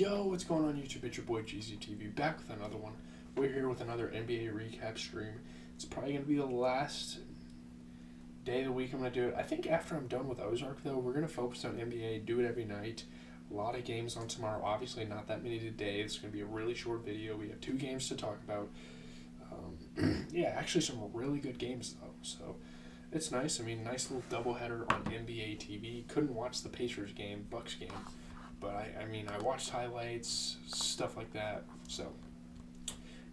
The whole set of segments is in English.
Yo, what's going on YouTube? It's your boy GZTV back with another one. We're here with another NBA recap stream. It's probably going to be the last day of the week I'm going to do it. I think after I'm done with Ozark, though, we're going to focus on NBA, do it every night. A lot of games on tomorrow. Obviously, not that many today. It's going to be a really short video. We have 2 games to talk about. Yeah, actually some really good games, though. So it's nice. I mean, nice little doubleheader on NBA TV. Couldn't watch the Pacers game, Bucks game. But I watched highlights, stuff like that. So,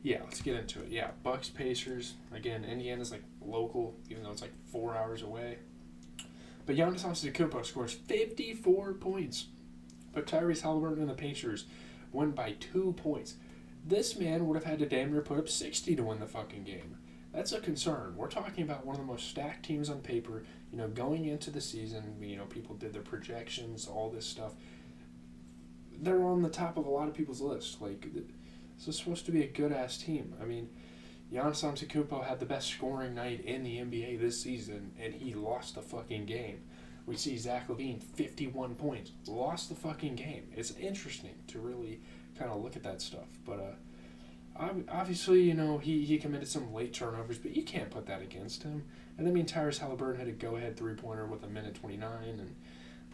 yeah, let's get into it. Yeah, Bucks, Pacers. Again, Indiana's like local, even though it's like 4 hours away. But Giannis Antetokounmpo scores 54 points. But Tyrese Haliburton and the Pacers won by 2 points. This man would have had to damn near put up 60 to win the fucking game. That's a concern. We're talking about one of the most stacked teams on paper. You know, going into the season, people did their projections, all this stuff. They're on the top of a lot of people's list. Like, this is supposed to be a good-ass team. I mean, Giannis Antetokounmpo had the best scoring night in the NBA this season, and he lost the fucking game. We see Zach LaVine, 51 points, lost the fucking game. It's interesting to really kind of look at that stuff. But obviously, he committed some late turnovers, but you can't put that against him. And I mean, Tyrese Haliburton had a go-ahead three-pointer with 1:29, and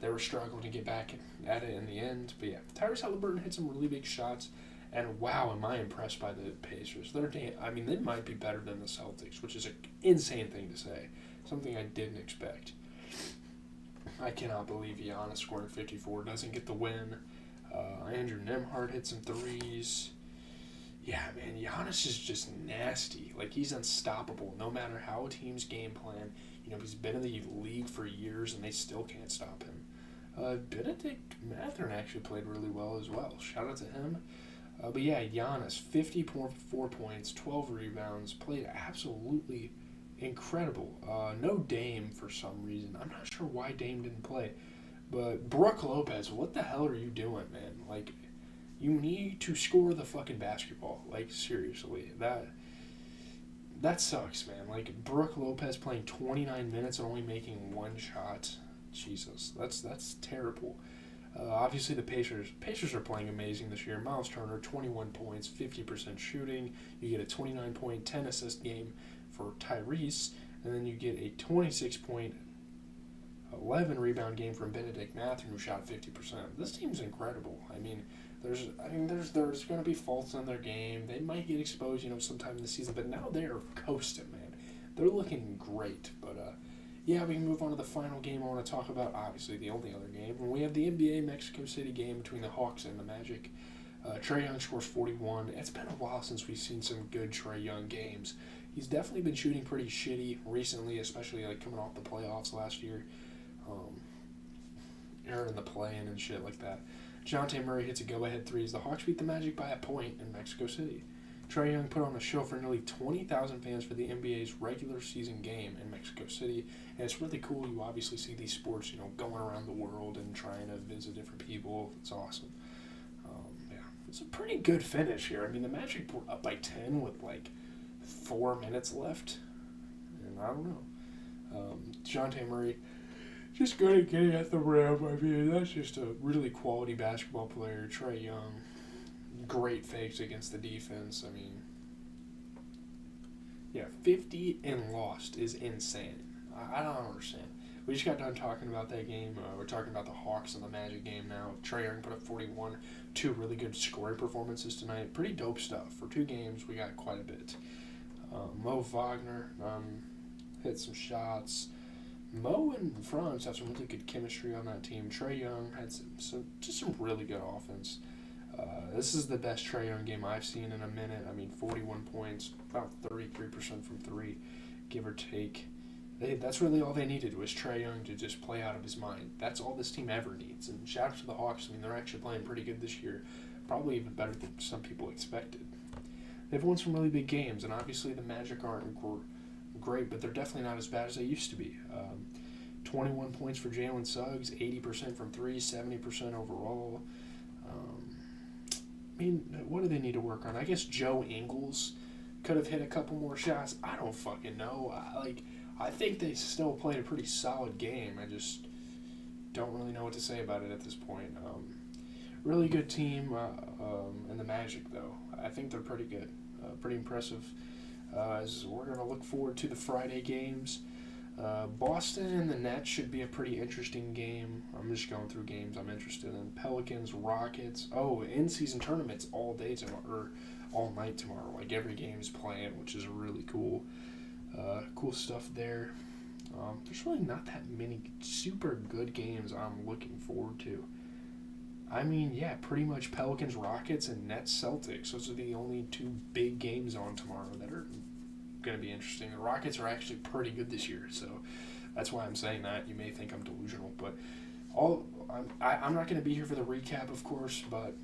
they were struggling to get back at it in the end. But yeah, Tyrese Haliburton hit some really big shots. And wow, am I impressed by the Pacers. They might be better than the Celtics, which is an insane thing to say. Something I didn't expect. I cannot believe Giannis scoring 54 doesn't get the win. Andrew Nembhard hit some threes. Yeah, man, Giannis is just nasty. Like, he's unstoppable no matter how a team's game plan. He's been in the league for years, and they still can't stop him. Benedict Mathurin actually played really well as well. Shout out to him. But yeah, Giannis, 54 points, 12 rebounds, played absolutely incredible. No Dame for some reason. I'm not sure why Dame didn't play. But Brook Lopez, what the hell are you doing, man? Like, you need to score the fucking basketball. Like, seriously. That sucks, man. Like, Brook Lopez playing 29 minutes and only making 1 shot. Jesus, that's terrible. Obviously, the Pacers are playing amazing this year. Miles Turner, 21 points, 50% shooting. You get a 29-point, 10-assist game for Tyrese, and then you get a 26-point, 11-rebound game from Benedict Mathurin, who shot 50%. This team's incredible. There's going to be faults in their game. They might get exposed, sometime in the season, but now they're coasting, man. They're looking great, but yeah, we can move on to the final game I want to talk about. Obviously, the only other game. And we have the NBA Mexico City game between the Hawks and the Magic. Trae Young scores 41. It's been a while since we've seen some good Trae Young games. He's definitely been shooting pretty shitty recently, especially like coming off the playoffs last year. In the play-in and shit like that. DeJounte Murray hits a go-ahead threes. The Hawks beat the Magic by a point in Mexico City. Trae Young put on a show for nearly 20,000 fans for the NBA's regular season game in Mexico City. And it's really cool. You obviously see these sports, going around the world and trying to visit different people. It's awesome. Yeah, it's a pretty good finish here. The Magic were up by 10 with like 4 minutes left. And I don't know. DeJounte Murray just good at getting at the rim. That's just a really quality basketball player. Trae Young, great fakes against the defense. Yeah, 50 and lost is insane. I don't understand. We just got done talking about that game. We're talking about the Hawks and the Magic game now. Trae Young put up 41. 2 really good scoring performances tonight. Pretty dope stuff. For 2 games, we got quite a bit. Mo Wagner hit some shots. Mo and Franz have some really good chemistry on that team. Trae Young had some really good offense. This is the best Trae Young game I've seen in a minute. 41 points, about 33% from 3, give or take. That's really all they needed was Trae Young to just play out of his mind. That's all this team ever needs. And shout out to the Hawks. They're actually playing pretty good this year. Probably even better than some people expected. They've won some really big games, and obviously the Magic aren't great, but they're definitely not as bad as they used to be. 21 points for Jalen Suggs, 80% from 3, 70% overall. What do they need to work on? I guess Joe Ingles could have hit a couple more shots. I don't fucking know. I think they still played a pretty solid game. I just don't really know what to say about it at this point. really good team. And the Magic, though, I think they're pretty good, pretty impressive. As we're gonna look forward to the Friday games. Boston and the Nets should be a pretty interesting game. I'm just going through games I'm interested in. Pelicans, Rockets. Oh, in-season tournaments all day tomorrow, or all night tomorrow. Like every game's playing, which is really cool. Cool stuff there. There's really not that many super good games I'm looking forward to. I mean, yeah, pretty much Pelicans, Rockets, and Nets, Celtics. Those are the only two big games on tomorrow that are going to be interesting. The Rockets are actually pretty good this year, so that's why I'm saying that. You may think I'm delusional, but I'm not going to be here for the recap, of course, but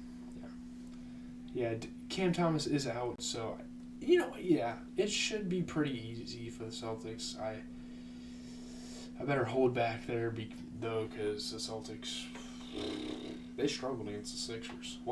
yeah, Cam Thomas is out, so yeah, it should be pretty easy for the Celtics. I better hold back there, though, because the Celtics, they struggled against the Sixers. We'll